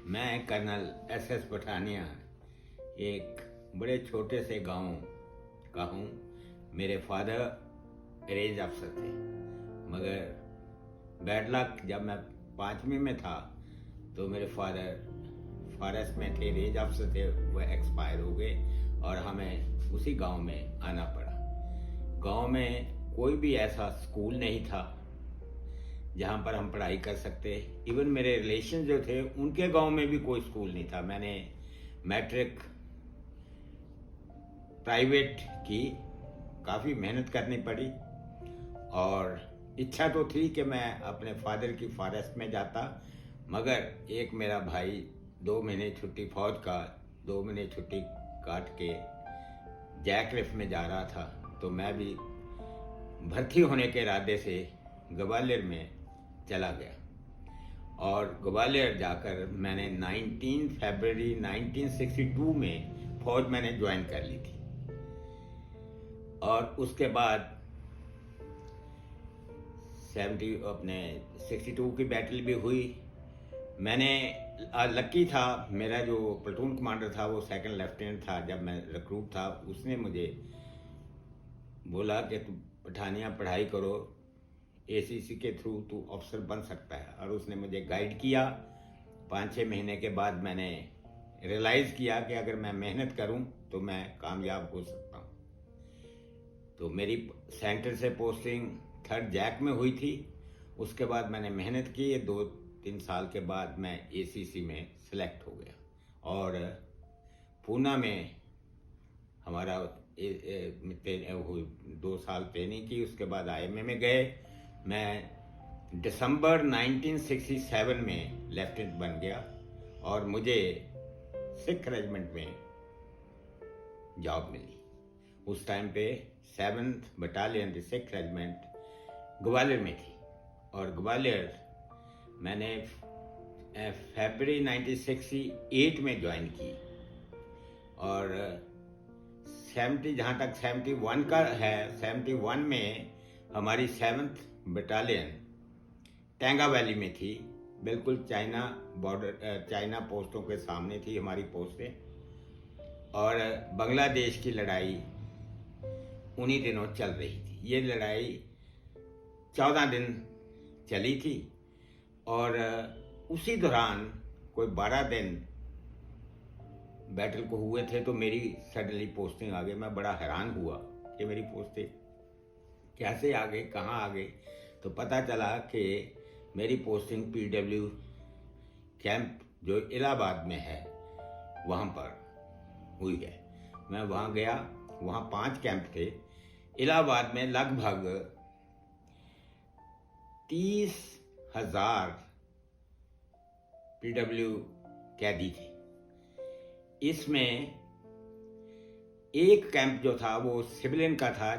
मैं colonel S Pathania एक बड़े छोटे से गांव का हूँ। मेरे फादर रेंज अफसर थे, मगर बैड लक जब मैं 5वीं में था तो मेरे फादर फॉरेस्ट में थे, रेंज अफसर थे, वो एक्सपायर हो गए और हमें उसी गांव में आना पड़ा। गांव में कोई भी ऐसा स्कूल नहीं था जहाँ पर हम पढ़ाई कर सकते। इवन मेरे रिलेशन जो थे उनके गांव में भी कोई स्कूल नहीं था। मैंने मैट्रिक प्राइवेट की, काफ़ी मेहनत करनी पड़ी और इच्छा तो थी कि मैं अपने फादर की फॉरेस्ट में जाता, मगर एक मेरा भाई 2 महीने छुट्टी फौज का 2 महीने छुट्टी काट के जैकलिफ में जा रहा था, तो मैं भी भर्ती होने के इरादे से ग्वालियर में चला गया और ग्वालियर जाकर मैंने 19 फरवरी 1962 में फौज मैंने ज्वाइन कर ली थी। और उसके बाद 62 की बैटल भी हुई। मैंने लकी था, मेरा जो प्लेटून कमांडर था वो 2nd लेफ्टिनेंट था जब मैं रिक्रूट था। उसने मुझे बोला कि तुम पठानिया पढ़ाई करो, ACC के थ्रू तू अफसर बन सकता है, और उसने मुझे गाइड किया। 5-6 महीने के बाद मैंने रियलाइज़ किया कि अगर मैं मेहनत करूं तो मैं कामयाब हो सकता हूं। तो मेरी सेंटर से पोस्टिंग 3rd जैक में हुई थी। उसके बाद मैंने मेहनत की, 2-3 साल के बाद मैं ACC में सिलेक्ट हो गया और पूना में हमारा 2 साल ट्रेनिंग की। उसके बाद IMA में गए। मैं दिसंबर 1967 में लेफ्टिनेंट बन गया और मुझे सिख रेजिमेंट में जॉब मिली। उस टाइम पे 7th battalion Sikh regiment Gwalior में थी और ग्वालियर मैंने फरवरी 1968 में ज्वाइन की और 70 जहाँ तक 71 का है, 71 में हमारी 7th बटालियन टेंगा वैली में थी, बिल्कुल चाइना बॉर्डर, चाइना पोस्टों के सामने थी हमारी पोस्टें। और बांग्लादेश की लड़ाई उन्हीं दिनों चल रही थी। ये लड़ाई 14 दिन चली थी और उसी दौरान कोई 12 दिन बैटल को हुए थे तो मेरी सडनली पोस्टिंग आ गई। मैं बड़ा हैरान हुआ कि मेरी पोस्टें कैसे आ गई, कहाँ आ गई। तो पता चला कि मेरी पोस्टिंग PW कैंप जो इलाहाबाद में है वहाँ पर हुई है। मैं वहाँ गया, वहाँ 5 कैंप थे। इलाहाबाद में लगभग 30,000 PW कैदी थे। इसमें एक कैंप जो था वो सिविलियन का था,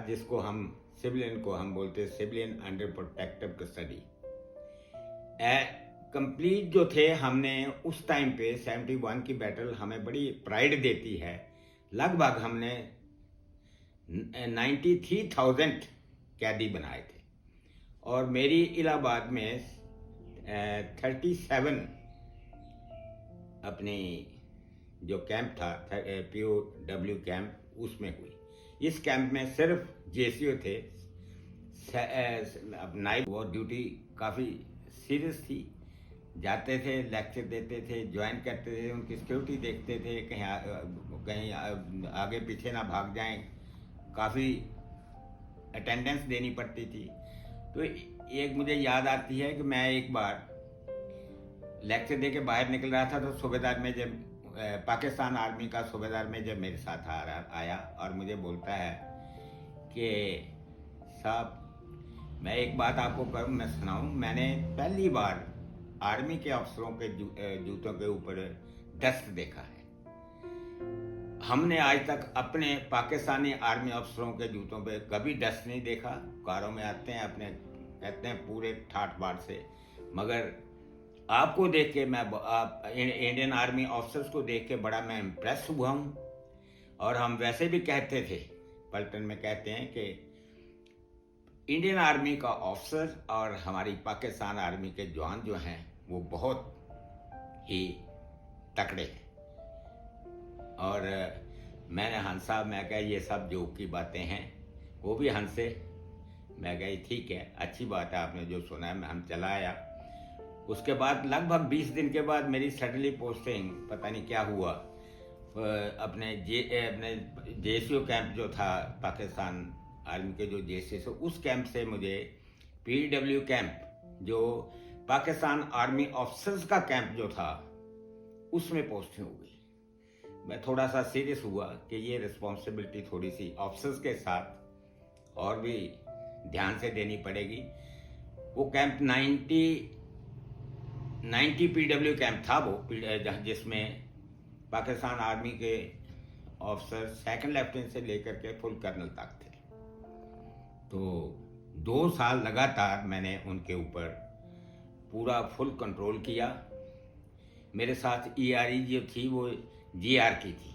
सिविलियन को हम बोलते civilian under protective custody. Complete जो थे, हमने उस टाइम पे 71 की बैटल हमें बड़ी प्राइड देती है। लगभग हमने 93,000 कैदी बनाए थे और मेरी इलाहाबाद में 37 अपनी जो कैंप था POW कैंप, उसमें हुई। इस कैंप में सिर्फ JCO थे। नाइट वॉर ड्यूटी काफ़ी सीरियस थी। जाते थे, लेक्चर देते थे, ज्वाइन करते थे, उनकी सिक्योरिटी देखते थे, कहीं आगे पीछे ना भाग जाएं। काफ़ी अटेंडेंस देनी पड़ती थी। तो एक मुझे याद आती है कि मैं एक बार लेक्चर दे के बाहर निकल रहा था तो सूबेदार में जब पाकिस्तान आर्मी का सूबेदार में जब मेरे साथ आया और मुझे बोलता है कि साहब मैं एक बात आपको करूँ, मैं सुनाऊँ। मैंने पहली बार आर्मी के अफसरों के जूतों के ऊपर डस्ट देखा है। हमने आज तक अपने पाकिस्तानी आर्मी अफसरों के जूतों पे कभी डस्ट नहीं देखा। कारों में आते हैं, अपने कहते हैं पूरे ठाठ बाट से मगर आपको देख के आप इंडियन आर्मी ऑफिसर्स को देख के बड़ा मैं इम्प्रेस हुआ हूँ। और हम वैसे भी कहते थे, पलटन में कहते हैं कि इंडियन आर्मी का ऑफिसर और हमारी पाकिस्तान आर्मी के जवान जो हैं वो बहुत ही तकड़े हैं। और मैंने हंस साहब, मैं कहा ये सब जोक की बातें हैं, वो भी हंसे। मैं कही ठीक है, अच्छी बात है, आपने जो सुना है। हम चला आया। उसके बाद लगभग 20 दिन के बाद मेरी सडनली पोस्टिंग, पता नहीं क्या हुआ, अपने जेएसयू कैंप जो था पाकिस्तान आर्मी के जो जेएसयू, उस कैंप से मुझे पीडब्ल्यू कैंप जो पाकिस्तान आर्मी ऑफिसर्स का कैंप जो था उसमें पोस्टिंग हो गई। मैं थोड़ा सा सीरियस हुआ कि ये रिस्पॉन्सिबिलिटी थोड़ी सी ऑफिसर्स के साथ और भी ध्यान से देनी पड़ेगी। वो कैंप 90 पीडब्ल्यू कैंप था वो, जिसमें पाकिस्तान आर्मी के ऑफिसर सेकंड लेफ्टिनेंट से लेकर के फुल कर्नल तक थे। तो 2 साल लगातार मैंने उनके ऊपर पूरा फुल कंट्रोल किया। मेरे साथ ईआरई जो थी वो जीआर की थी,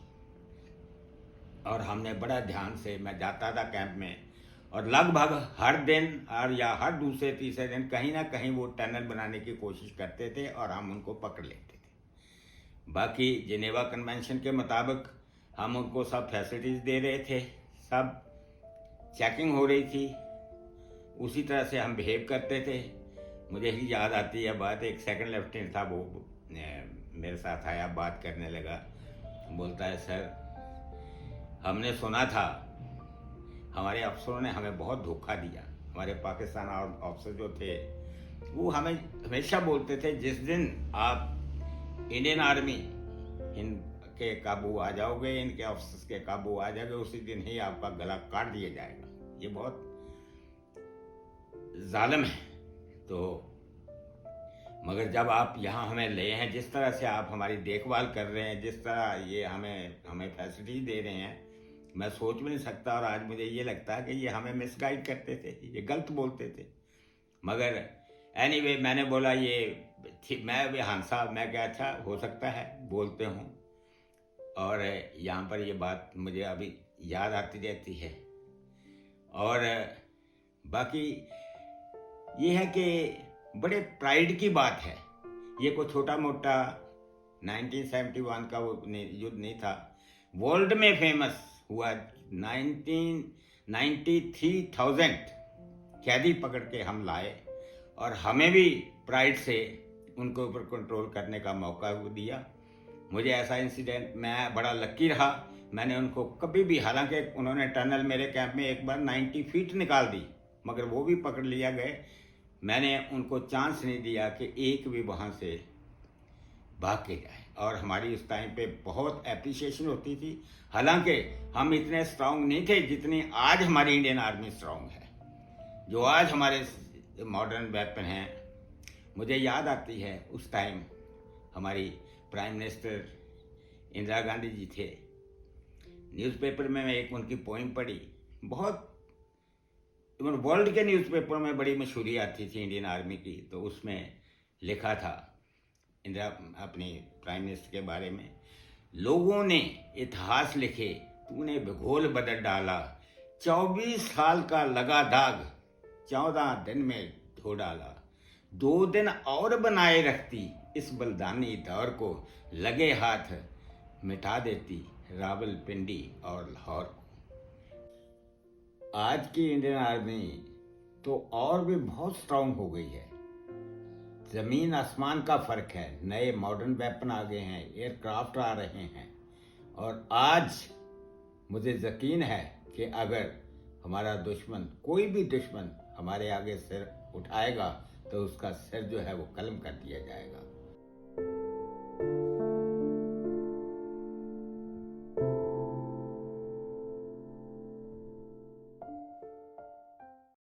और हमने बड़ा ध्यान से, मैं जाता था कैंप में, और लगभग हर दिन और या हर दूसरे तीसरे दिन कहीं ना कहीं वो टनल बनाने की कोशिश करते थे और हम उनको पकड़ लेते थे। बाकी जिनेवा कन्वेंशन के मुताबिक हम उनको सब फैसिलिटीज दे रहे थे, सब चेकिंग हो रही थी, उसी तरह से हम बिहेव करते थे। मुझे ही याद आती है बात, एक सेकंड लेफ्टिनेंट था, वो मेरे साथ आया, बात करने लगा, बोलता है सर हमने सुना था हमारे अफसरों ने हमें बहुत धोखा दिया। हमारे पाकिस्तान ऑफिसर जो थे वो हमें हमेशा बोलते थे जिस दिन आप इंडियन आर्मी इनके काबू आ जाओगे, इनके ऑफिसर्स के काबू आ जाओगे, उसी दिन ही आपका गला काट दिया जाएगा। ये बहुत जालिम है। तो मगर जब आप यहाँ हमें ले हैं, जिस तरह से आप हमारी देखभाल कर रहे हैं, जिस तरह ये हमें फैसिलिटी दे रहे हैं, मैं सोच भी नहीं सकता। और आज मुझे ये लगता है कि ये हमें मिसगाइड करते थे, ये गलत बोलते थे। मगर एनीवे मैंने बोला ये मैं भी हंसा, मैं क्या अच्छा हो सकता है बोलते हूँ। और यहाँ पर ये बात मुझे अभी याद आती रहती है। और बाकी ये है कि बड़े प्राइड की बात है, ये कोई छोटा मोटा 1971 का वो युद्ध नहीं था। वर्ल्ड में फेमस हुआ 93,000 कैदी पकड़ के हम लाए, और हमें भी प्राइड से उनके ऊपर कंट्रोल करने का मौका दिया। मुझे ऐसा इंसिडेंट, मैं बड़ा लकी रहा, मैंने उनको कभी भी, हालांकि उन्होंने टनल मेरे कैंप में एक बार 90 फीट निकाल दी, मगर वो भी पकड़ लिया गए। मैंने उनको चांस नहीं दिया कि एक भी वहाँ से भाग के जाए। और हमारी उस टाइम पे बहुत एप्रिसिएशन होती थी। हालांकि हम इतने स्ट्रांग नहीं थे जितनी आज हमारी इंडियन आर्मी स्ट्रांग है, जो आज हमारे मॉडर्न वेपन हैं। मुझे याद आती है उस टाइम हमारी प्राइम मिनिस्टर इंदिरा गांधी जी थे। न्यूज़पेपर में मैं एक उनकी पोइम पढ़ी, बहुत वर्ल्ड के न्यूज़पेपर में बड़ी मशहूरी आती थी इंडियन आर्मी की। तो उसमें लिखा था इंदिरा अपनी प्राइम मिनिस्टर के बारे में, लोगों ने इतिहास लिखे, तूने भूगोल बदल डाला, 24 साल का लगा दाग 14 दिन में धो डाला, 2 दिन और बनाए रखती, इस बलिदानी दौर को लगे हाथ मिटा देती रावलपिंडी और लाहौर को। आज की इंडियन आर्मी तो और भी बहुत स्ट्रांग हो गई है, जमीन आसमान का फर्क है। नए मॉडर्न वेपन आ गए हैं, एयरक्राफ्ट आ रहे हैं, और आज मुझे यकीन है कि अगर हमारा दुश्मन, कोई भी दुश्मन हमारे आगे सिर उठाएगा तो उसका सिर जो है वो कलम कर दिया जाएगा।